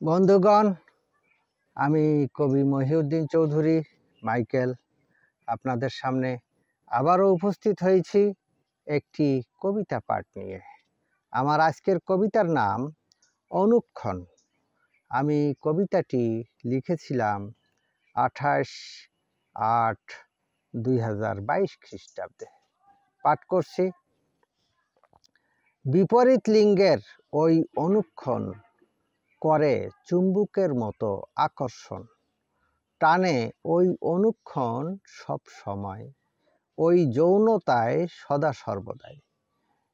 বন্ধুগণ, আমি কবি মহিউদ্দিন চৌধুরী মাইকেল আপনাদের সামনে আবারও উপস্থিত হয়েছি একটি কবিতা পাঠ নিয়ে। আমার আজকের কবিতার নাম অনুক্ষণ। আমি কবিতাটি লিখেছিলাম 28/8/2022 খ্রিস্টাব্দে। পাঠ করছি। বিপরীত লিঙ্গের ওই অনুক্ষণ করে চুম্বকের মতো আকর্ষণ, টানে ওই অনুক্ষণ সব সময়, ওই যৌনতায় সদা সর্বদাই।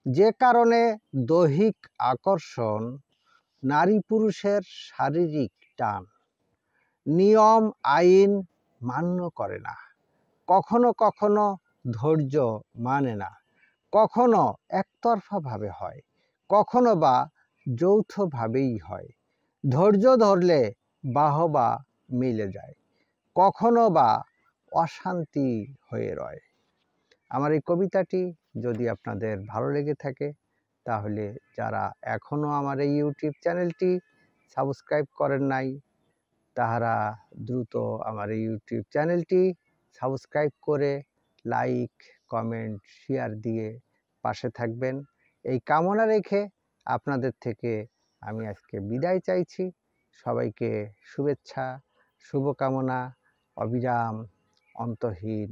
যে কারণে দৈহিক আকর্ষণ, নারী পুরুষের শারীরিক টান, নিয়ম আইন মান্য করে না, কখনো কখনো ধৈর্য মানে না, কখনো একতরফাভাবে হয়, কখনো বা যৌথভাবেই হয়। ধৈর্য ধরলে বাহবা মিলে যায়, কখনো বা অশান্তি হয়ে রয়। আমার এই কবিতাটি যদি আপনাদের ভালো লেগে থাকে, তাহলে যারা এখনও আমার এই ইউটিউব চ্যানেলটি সাবস্ক্রাইব করেন নাই, তাহারা দ্রুত আমার এই ইউটিউব চ্যানেলটি সাবস্ক্রাইব করে লাইক, কমেন্ট, শেয়ার দিয়ে পাশে থাকবেন, এই কামনা রেখে আপনাদের থেকে আমি আজকে বিদায় চাইছি। সবাইকে শুভেচ্ছা, শুভকামনা, অবিরাম অন্তহীন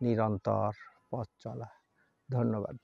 নিরন্তর পথ চলা। ধন্যবাদ।